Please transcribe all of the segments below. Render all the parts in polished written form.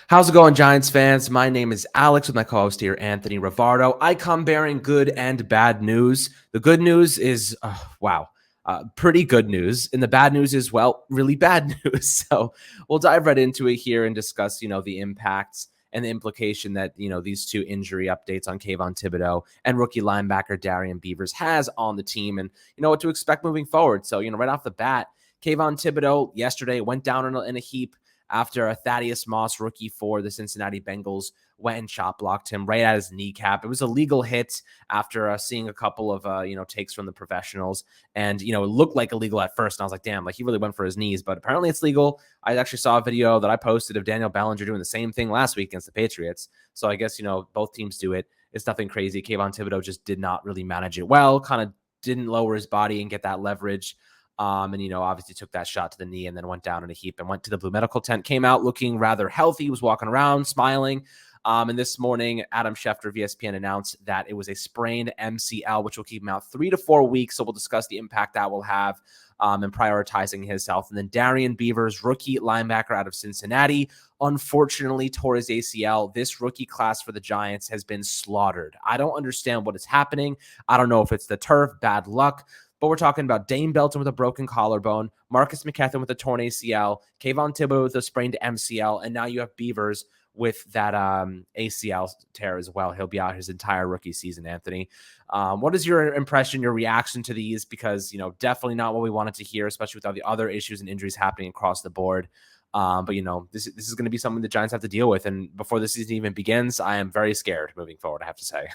How's it going, Giants fans? My name is Alex with my co-host here, Anthony Rivardo. I come bearing good and bad news. The good news is, pretty good news. And the bad news is, well, really bad news. So we'll dive right into it here and discuss, the impacts and the implication that, these two injury updates on Kayvon Thibodeaux and rookie linebacker Darrian Beavers has on the team and, what to expect moving forward. So, right off the bat, Kayvon Thibodeaux yesterday went down in a heap after a Thaddeus Moss rookie for the Cincinnati Bengals went and shot blocked him right at his kneecap. It was a legal hit after seeing a couple of, takes from the professionals. And, it looked like illegal at first. And I was like, damn, like he really went for his knees. But apparently it's legal. I actually saw a video that I posted of Daniel Bellinger doing the same thing last week against the Patriots. So I guess, both teams do it. It's nothing crazy. Kayvon Thibodeaux just did not really manage it well, kind of didn't lower his body and get that leverage. And, obviously took that shot to the knee and then went down in a heap and went to the Blue Medical tent, came out looking rather healthy, was walking around, smiling. And this morning, Adam Schefter of ESPN announced that it was a sprained MCL, which will keep him out 3 to 4 weeks. So we'll discuss the impact that will have and prioritizing his health. And then Darrian Beavers, rookie linebacker out of Cincinnati, unfortunately tore his ACL. This rookie class for the Giants has been slaughtered. I don't understand what is happening. I don't know if it's the turf, bad luck. But we're talking about Dane Belton with a broken collarbone, Marcus McKethan with a torn ACL, Kayvon Thibodeaux with a sprained MCL, and now you have Beavers with that ACL tear as well. He'll be out his entire rookie season, Anthony. What is your impression, your reaction to these? Because, definitely not what we wanted to hear, especially with all the other issues and injuries happening across the board. But, this is going to be something the Giants have to deal with. And before the season even begins, I am very scared moving forward, I have to say.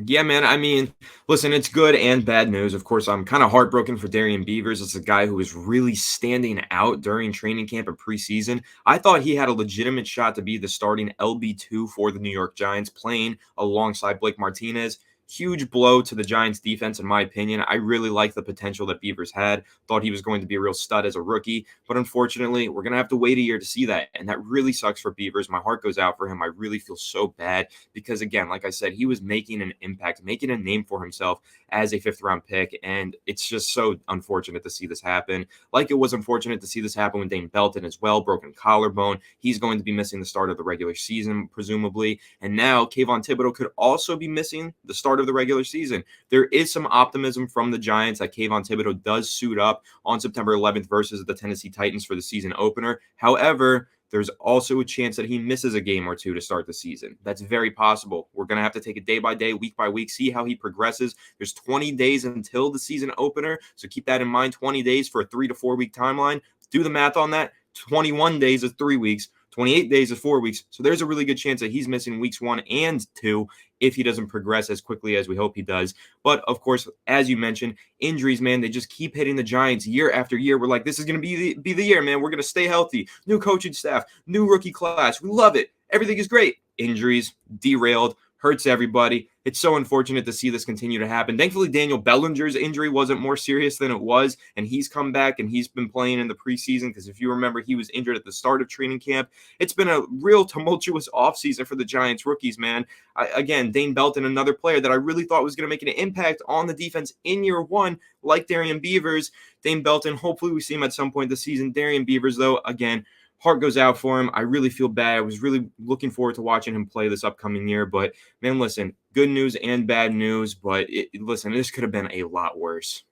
Yeah, man. I mean, listen, it's good and bad news. Of course, I'm kind of heartbroken for Darrian Beavers. It's a guy who is really standing out during training camp and preseason. I thought he had a legitimate shot to be the starting LB2 for the New York Giants, playing alongside Blake Martinez. Huge blow to the Giants defense, in my opinion. I really like the potential that Beavers had. Thought he was going to be a real stud as a rookie, but unfortunately, we're going to have to wait a year to see that. And that really sucks for Beavers. My heart goes out for him. I really feel so bad because, again, like I said, he was making an impact, making a name for himself as a fifth-round pick. And it's just so unfortunate to see this happen. Like it was unfortunate to see this happen with Dane Belton as well, broken collarbone. He's going to be missing the start of the regular season, presumably. And now Kayvon Thibodeaux could also be missing the start of the regular season. There is some optimism from the Giants that Kayvon Thibodeaux does suit up on September 11th versus the Tennessee Titans for the season opener. However, there's also a chance that he misses a game or two to start the season. That's very possible. We're going to have to take it day by day, week by week, see how he progresses. There's 20 days until the season opener, so keep that in mind. 20 days for a 3 to 4 week timeline. Do the math on that. 21 days is 3 weeks. 28 days is 4 weeks. So there's a really good chance that he's missing weeks 1 and 2 if he doesn't progress as quickly as we hope he does. But of course, as you mentioned, injuries, man, they just keep hitting the Giants year after year. We're like, this is going to be the year, man. We're going to stay healthy. New coaching staff, new rookie class. We love it. Everything is great. Injuries, derailed, hurts everybody. It's so unfortunate to see this continue to happen. Thankfully, Daniel Bellinger's injury wasn't more serious than it was, and he's come back and he's been playing in the preseason because if you remember, he was injured at the start of training camp. It's been a real tumultuous offseason for the Giants rookies, man. Again, Dane Belton, another player that I really thought was going to make an impact on the defense in year one, like Darrian Beavers. Dane Belton, hopefully we see him at some point this season. Darrian Beavers, though, again, heart goes out for him. I really feel bad. I was really looking forward to watching him play this upcoming year. But, man, listen, good news and bad news. But, listen, this could have been a lot worse.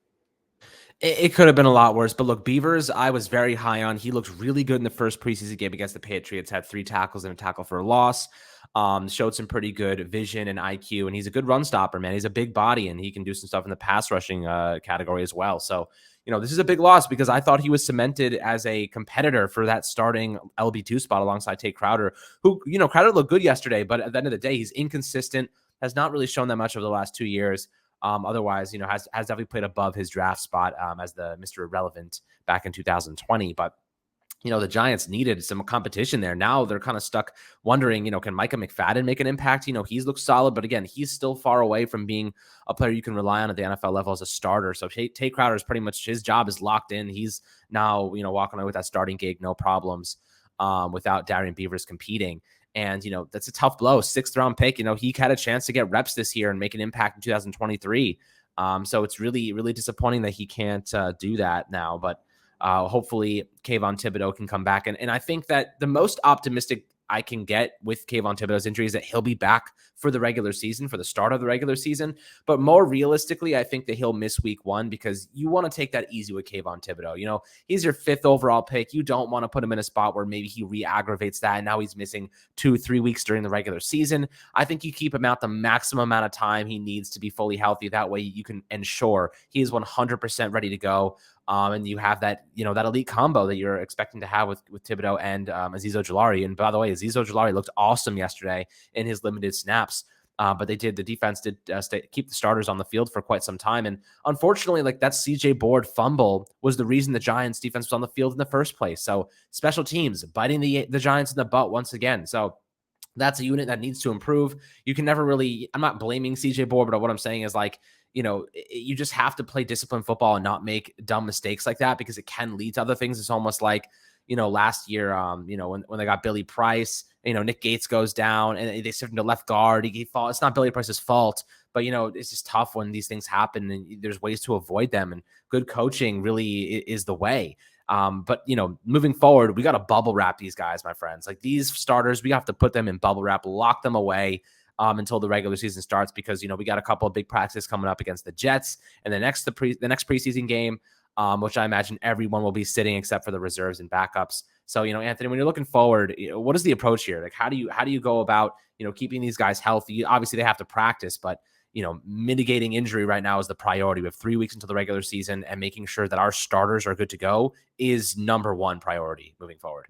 It could have been a lot worse. But look, Beavers, I was very high on. He looked really good in the first preseason game against the Patriots, had 3 tackles and a tackle for a loss. Showed some pretty good vision and IQ, and he's a good run stopper, man. He's a big body, and he can do some stuff in the pass rushing category as well. So, this is a big loss because I thought he was cemented as a competitor for that starting LB2 spot alongside Tate Crowder, who, Crowder looked good yesterday, but at the end of the day, he's inconsistent, has not really shown that much over the last 2 years. Otherwise, has definitely played above his draft spot as the Mr. Irrelevant back in 2020. But, the Giants needed some competition there. Now they're kind of stuck wondering, can Micah McFadden make an impact? He's looked solid, but again, he's still far away from being a player you can rely on at the NFL level as a starter. So Tate Crowder is pretty much, his job is locked in. He's now, walking away with that starting gig, no problems, without Darrian Beavers competing. And, that's a tough blow. 6th round pick. He had a chance to get reps this year and make an impact in 2023. So it's really, really disappointing that he can't do that now. But Hopefully Kayvon Thibodeaux can come back. And I think that the most optimistic I can get with Kayvon Thibodeaux's injury is that he'll be back for the regular season, for the start of the regular season. But more realistically, I think that he'll miss week 1 because you want to take that easy with Kayvon Thibodeaux. You know, he's your 5th overall pick. You don't want to put him in a spot where maybe he re-aggravates that and now he's missing 2-3 weeks during the regular season. I think you keep him out the maximum amount of time he needs to be fully healthy. That way you can ensure he is 100% ready to go. And you have that, that elite combo that you're expecting to have with Thibodeaux and Azeez Ojulari. And by the way, Azeez Ojulari looked awesome yesterday in his limited snaps. But the defense did keep the starters on the field for quite some time. And unfortunately, like that CJ Board fumble was the reason the Giants defense was on the field in the first place. So special teams biting the Giants in the butt once again. So that's a unit that needs to improve. You can never really, I'm not blaming CJ Board, but what I'm saying is like, you just have to play disciplined football and not make dumb mistakes like that because it can lead to other things. It's almost like, last year, when they got Billy Price, Nick Gates goes down and they shift him to left guard. He falls. It's not Billy Price's fault, but it's just tough when these things happen and there's ways to avoid them. And good coaching really is the way. But moving forward, we got to bubble wrap these guys, my friends. Like these starters, we have to put them in bubble wrap, lock them away until the regular season starts because we got a couple of big practices coming up against the Jets and the next preseason game, which I imagine everyone will be sitting except for the reserves and backups. So Anthony, when you're looking forward, what is the approach here? Like how do you go about keeping these guys healthy? Obviously, they have to practice, but mitigating injury right now is the priority. We have 3 weeks until the regular season, and making sure that our starters are good to go is number one priority moving forward.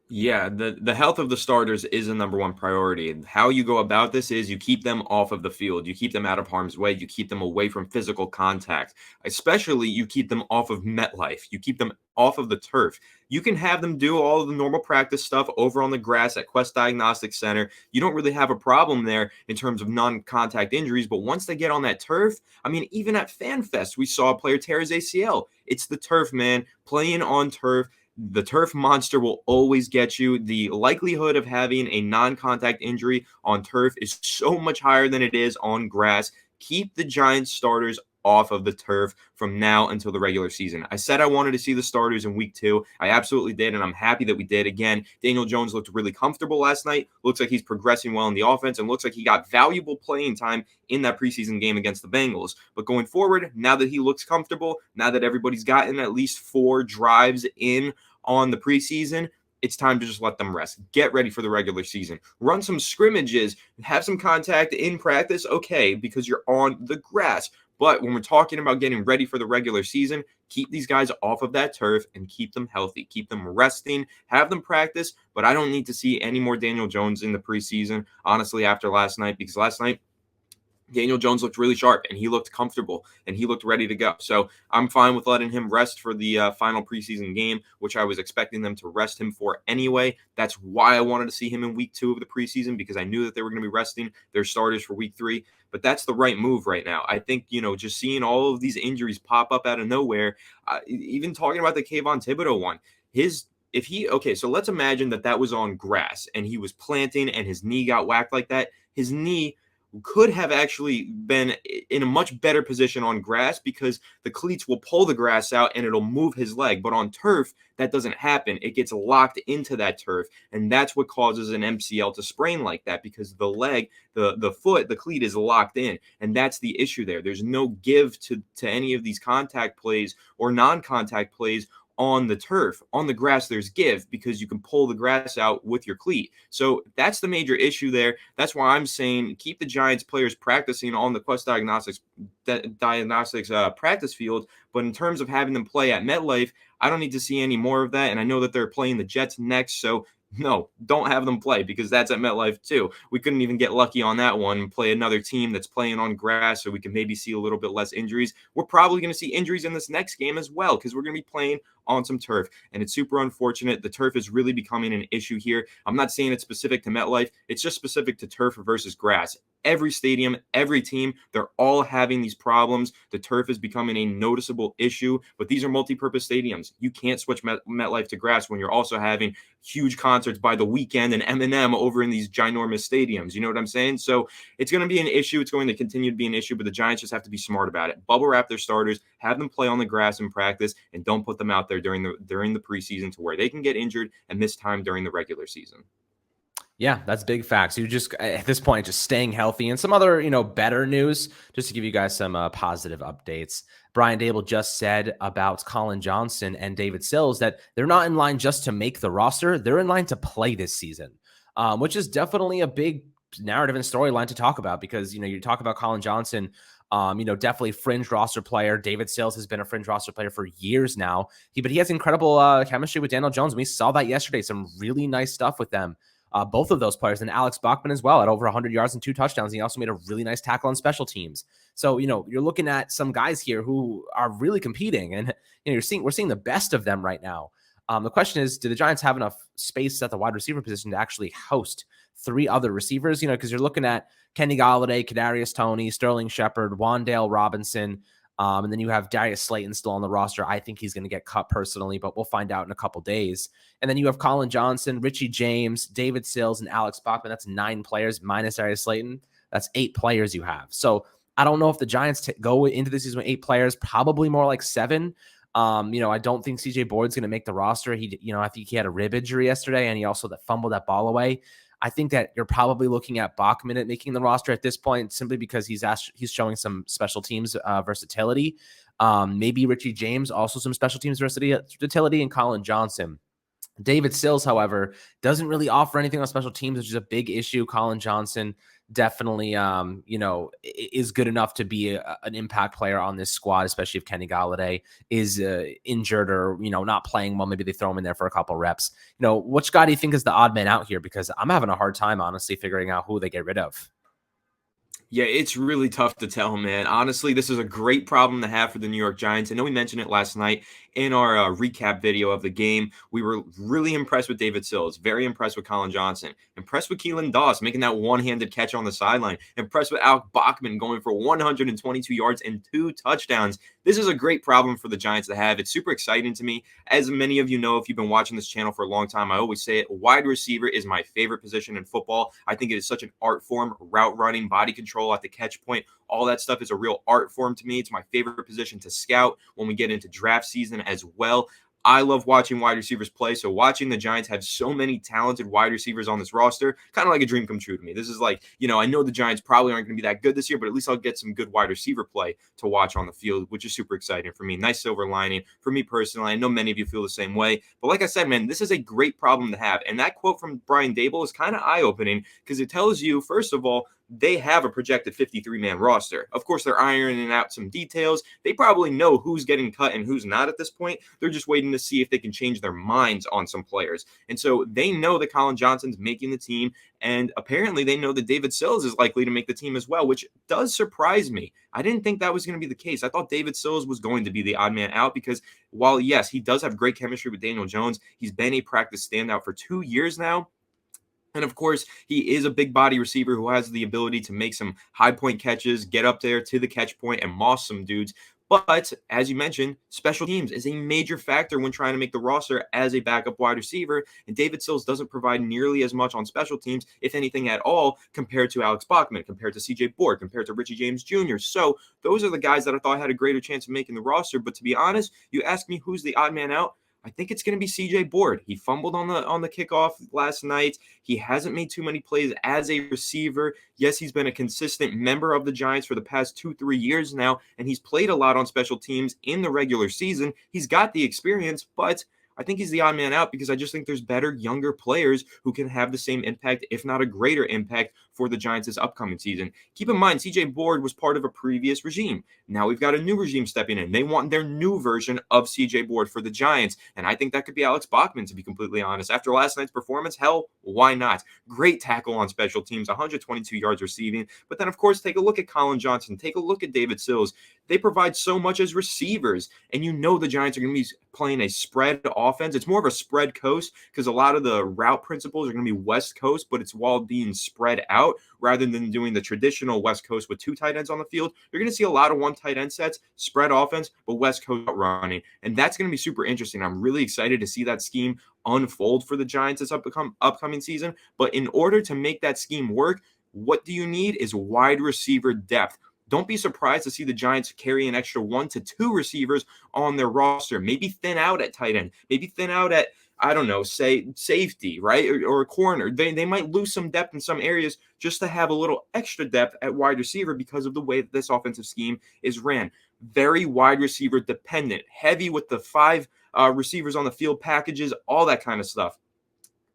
Yeah, the health of the starters is a number one priority. How you go about this is you keep them off of the field. You keep them out of harm's way. You keep them away from physical contact. Especially, you keep them off of MetLife. You keep them off of the turf. You can have them do all of the normal practice stuff over on the grass at Quest Diagnostic Center. You don't really have a problem there in terms of non-contact injuries. But once they get on that turf, I mean, even at FanFest, we saw a player tear his ACL. It's the turf, man. Playing on turf. The turf monster will always get you. The likelihood of having a non-contact injury on turf is so much higher than it is on grass. Keep the Giants starters off of the turf from now until the regular season. I said I wanted to see the starters in week 2. I absolutely did, and I'm happy that we did. Again, Daniel Jones looked really comfortable last night. Looks like he's progressing well in the offense, and looks like he got valuable playing time in that preseason game against the Bengals. But going forward, now that he looks comfortable, now that everybody's gotten at least 4 drives in on the preseason, it's time to just let them rest. Get ready for the regular season. Run some scrimmages, have some contact in practice, okay, because you're on the grass. But when we're talking about getting ready for the regular season, keep these guys off of that turf and keep them healthy. Keep them resting, have them practice, but I don't need to see any more Daniel Jones in the preseason, honestly, after last night, because last night, Daniel Jones looked really sharp and he looked comfortable and he looked ready to go. So I'm fine with letting him rest for the final preseason game, which I was expecting them to rest him for anyway. That's why I wanted to see him in week 2 of the preseason, because I knew that they were going to be resting their starters for week 3. But that's the right move right now. I think, just seeing all of these injuries pop up out of nowhere, even talking about the Kayvon Thibodeaux one, so let's imagine that was on grass and he was planting and his knee got whacked like that. His knee could have actually been in a much better position on grass because the cleats will pull the grass out and it'll move his leg. But on turf, that doesn't happen. It gets locked into that turf. And that's what causes an MCL to sprain like that, because the leg, the foot, the cleat is locked in. And that's the issue there. There's no give to any of these contact plays or non-contact plays on the turf. On the grass, there's give because you can pull the grass out with your cleat. So that's the major issue there. That's why I'm saying keep the Giants players practicing on the Quest Diagnostics practice field. But in terms of having them play at MetLife, I don't need to see any more of that. And I know that they're playing the Jets next, so no, don't have them play because that's at MetLife too. We couldn't even get lucky on that one and play another team that's playing on grass so we can maybe see a little bit less injuries. We're probably going to see injuries in this next game as well because we're going to be playing on some turf, and it's super unfortunate. The turf is really becoming an issue here. I'm not saying it's specific to MetLife. It's just specific to turf versus grass. every stadium, every team, they're all having these problems. The turf is becoming a noticeable issue, but these are multi-purpose stadiums. You can't switch MetLife to grass when you're also having huge concerts by the weekend and Eminem over in these ginormous stadiums. You know what I'm saying? So it's going to be an issue. It's going to continue to be an issue, but the Giants just have to be smart about it. Bubble wrap their starters, have them play on the grass in practice, and don't put them out there during the preseason to where they can get injured and miss time during the regular season. Yeah, that's big facts. You just, at this point, just staying healthy. And some other, better news, just to give you guys some positive updates. Brian Dable just said about Colin Johnson and David Sills that they're not in line just to make the roster. They're in line to play this season, which is definitely a big narrative and storyline to talk about because, you talk about Colin Johnson, definitely fringe roster player. David Sills has been a fringe roster player for years now. But he has incredible chemistry with Daniel Jones. We saw that yesterday. Some really nice stuff with them. Both of those players, and Alex Bachman as well, at over 100 yards and 2 touchdowns. He also made a really nice tackle on special teams. So, you're looking at some guys here who are really competing, and we're seeing the best of them right now. The question is, do the Giants have enough space at the wide receiver position to actually host 3 other receivers? Because you're looking at Kenny Golladay, Kadarius Toney, Sterling Shepard, Wan'Dale Robinson, and then you have Darius Slayton still on the roster. I think he's going to get cut personally, but we'll find out in a couple days. And then you have Colin Johnson, Richie James, David Sills, and Alex Bachman. That's 9 players minus Darius Slayton. That's 8 players you have. So I don't know if the Giants go into the season with 8 players, probably more like 7. I don't think CJ Board's going to make the roster. I think he had a rib injury yesterday, and he also fumbled that ball away. I think that you're probably looking at Bachman at making the roster at this point, simply because he's showing some special teams versatility. Maybe Richie James, also some special teams versatility, and Colin Johnson. David Sills, however, doesn't really offer anything on special teams, which is a big issue. Colin Johnson definitely, is good enough to be an impact player on this squad, especially if Kenny Golladay is injured or, not playing well. Maybe they throw him in there for a couple reps. Which guy do you think is the odd man out here? Because I'm having a hard time, honestly, figuring out who they get rid of. Yeah, it's really tough to tell, man. Honestly, this is a great problem to have for the New York Giants. I know we mentioned it last night in our recap video of the game. We were really impressed with David Sills, very impressed with Colin Johnson, impressed with Keelan Doss making that one-handed catch on the sideline, impressed with Alex Bachman going for 122 yards and 2 touchdowns. This is a great problem for the Giants to have. It's super exciting to me. As many of you know, if you've been watching this channel for a long time, I always say it, wide receiver is my favorite position in football. I think it is such an art form, route running, body control at the catch point. All that stuff is a real art form to me. It's my favorite position to scout when we get into draft season as well. I love watching wide receivers play. So watching the Giants have so many talented wide receivers on this roster, kind of like a dream come true to me. This is like, I know the Giants probably aren't going to be that good this year, but at least I'll get some good wide receiver play to watch on the field, which is super exciting for me. Nice silver lining for me personally. I know many of you feel the same way, but like I said, man, this is a great problem to have. And that quote from Brian Dable is kind of eye-opening because it tells you, first of all, they have a projected 53-man roster. Of course, they're ironing out some details. They probably know who's getting cut and who's not at this point. They're just waiting to see if they can change their minds on some players. And so they know that Colin Johnson's making the team, and apparently they know that David Sills is likely to make the team as well, which does surprise me. I didn't think that was going to be the case. I thought David Sills was going to be the odd man out because while, yes, he does have great chemistry with Daniel Jones, he's been a practice standout for 2 years now. And of course, he is a big body receiver who has the ability to make some high point catches, get up there to the catch point and moss some dudes. But as you mentioned, special teams is a major factor when trying to make the roster as a backup wide receiver. And David Sills doesn't provide nearly as much on special teams, if anything at all, compared to Alex Bachman, compared to CJ Board, compared to Richie James Jr. So those are the guys that I thought had a greater chance of making the roster. But to be honest, you ask me who's the odd man out, I think it's going to be CJ Board. He fumbled on the kickoff last night. He hasn't made too many plays as a receiver. Yes, he's been a consistent member of the Giants for the past 2-3 years now, and he's played a lot on special teams in the regular season. He's got the experience, but I think he's the odd man out because I just think there's better, younger players who can have the same impact, if not a greater impact, for the Giants this upcoming season. Keep in mind, CJ Board was part of a previous regime. Now we've got a new regime stepping in. They want their new version of CJ Board for the Giants, and I think that could be Alex Bachman, to be completely honest. After last night's performance, hell, why not? Great tackle on special teams, 122 yards receiving. But then, of course, take a look at Colin Johnson. Take a look at David Sills. They provide so much as receivers, and the Giants are going to be playing a spread offense. It's more of a spread coast because a lot of the route principles are going to be West Coast, but it's while being spread out. out rather than doing the traditional West Coast with 2 tight ends on the field. You're going to see a lot of 1 tight end sets, spread offense, but West Coast running. And that's going to be super interesting. I'm really excited to see that scheme unfold for the Giants this upcoming season. But in order to make that scheme work, what do you need is wide receiver depth. Don't be surprised to see the Giants carry an extra 1 to 2 receivers on their roster. Maybe thin out at tight end. Maybe thin out at, I don't know, say safety, right? Or a corner. They might lose some depth in some areas just to have a little extra depth at wide receiver because of the way that this offensive scheme is ran. Very wide receiver dependent. Heavy with the 5 receivers on the field packages, all that kind of stuff.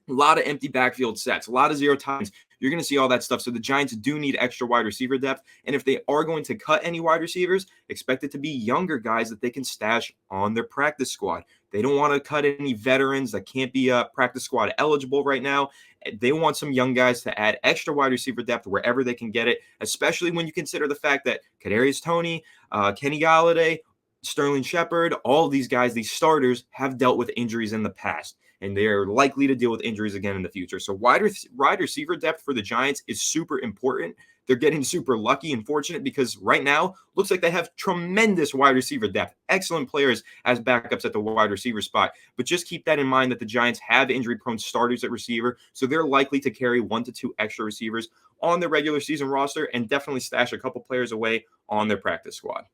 A lot of empty backfield sets, a lot of 0 times. You're going to see all that stuff. So the Giants do need extra wide receiver depth. And if they are going to cut any wide receivers, expect it to be younger guys that they can stash on their practice squad. They don't want to cut any veterans that can't be practice squad eligible right now. They want some young guys to add extra wide receiver depth wherever they can get it, especially when you consider the fact that Kadarius Toney, Kenny Golladay, Sterling Shepard, all of these guys, these starters, have dealt with injuries in the past, and they are likely to deal with injuries again in the future. So wide receiver depth for the Giants is super important. They're getting super lucky and fortunate because right now looks like they have tremendous wide receiver depth, excellent players as backups at the wide receiver spot. But just keep that in mind that the Giants have injury-prone starters at receiver, so they're likely to carry 1 to 2 extra receivers on their regular season roster and definitely stash a couple players away on their practice squad.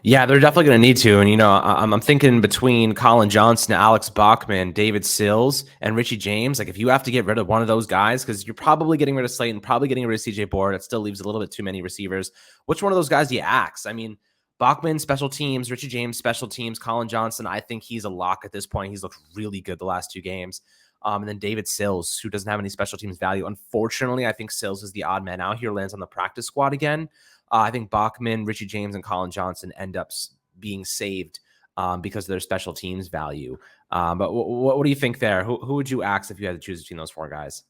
Yeah, they're definitely going to need to. And, I'm thinking between Colin Johnson, Alex Bachman, David Sills, and Richie James. Like, if you have to get rid of one of those guys, because you're probably getting rid of Slayton, probably getting rid of CJ Board, it still leaves a little bit too many receivers. Which one of those guys do you axe? I mean, Bachman, special teams, Richie James, special teams, Colin Johnson, I think he's a lock at this point. He's looked really good the last 2 games. And then David Sills, who doesn't have any special teams value. Unfortunately, I think Sills is the odd man out here, lands on the practice squad again. I think Bachman, Richie James, and Colin Johnson end up being saved because of their special teams value. But what do you think there? Who would you axe if you had to choose between those 4 guys?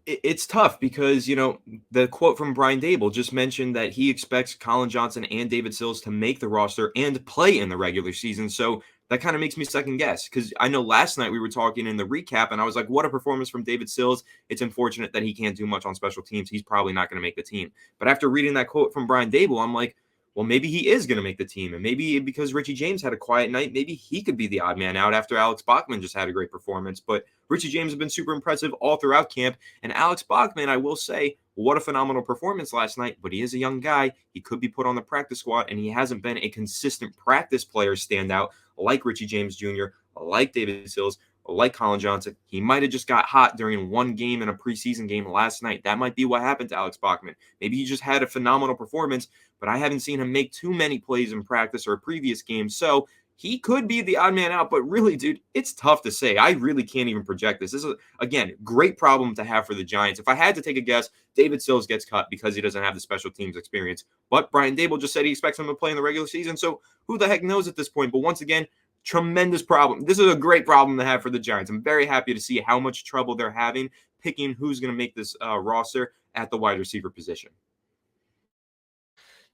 It's tough because, the quote from Brian Daboll just mentioned that he expects Colin Johnson and David Sills to make the roster and play in the regular season. So that kind of makes me second guess because I know last night we were talking in the recap and I was like, what a performance from David Sills. It's unfortunate that he can't do much on special teams. He's probably not going to make the team. But after reading that quote from Brian Daboll, I'm like, well, maybe he is going to make the team. And maybe because Richie James had a quiet night, maybe he could be the odd man out after Alex Bachman just had a great performance. But Richie James has been super impressive all throughout camp. And Alex Bachman, I will say, what a phenomenal performance last night. But he is a young guy. He could be put on the practice squad, and he hasn't been a consistent practice player standout like Richie James Jr., like David Sills, like Colin Johnson. He might have just got hot during one game in a preseason game last night. That might be what happened to Alex Bachman. Maybe he just had a phenomenal performance, but I haven't seen him make too many plays in practice or previous games. So he could be the odd man out, but really, dude, it's tough to say. I really can't even project this. This is, again, great problem to have for the Giants. If I had to take a guess, David Sills gets cut because he doesn't have the special teams experience. But Brian Daboll just said he expects him to play in the regular season, so who the heck knows at this point? But once again, tremendous problem. This is a great problem to have for the Giants. I'm very happy to see how much trouble they're having picking who's going to make this roster at the wide receiver position.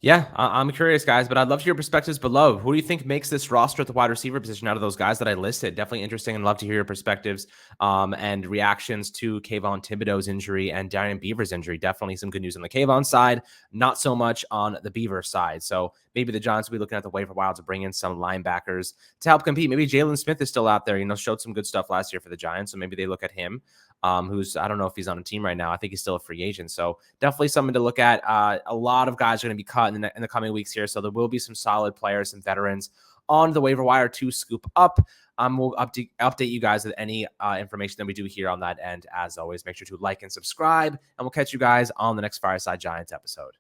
Yeah, I'm curious, guys, but I'd love to hear your perspectives below. Who do you think makes this roster at the wide receiver position out of those guys that I listed? Definitely interesting, and love to hear your perspectives and reactions to Kayvon Thibodeaux's injury and Darrian Beavers' injury. Definitely some good news on the Kayvon side, not so much on the Beaver side. So maybe the Giants will be looking at the waiver wire to bring in some linebackers to help compete. Maybe Jalen Smith is still out there, showed some good stuff last year for the Giants, so maybe they look at him. Who's, I don't know if he's on a team right now. I think he's still a free agent. So definitely something to look at. A lot of guys are going to be cut in the coming weeks here. So there will be some solid players, some veterans on the waiver wire to scoop up. We'll update you guys with any information that we do here on that end. As always, make sure to like and subscribe, and we'll catch you guys on the next Fireside Giants episode.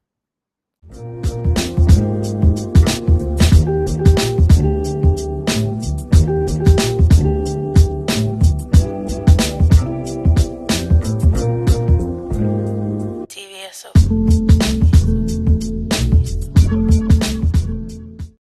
TVSO.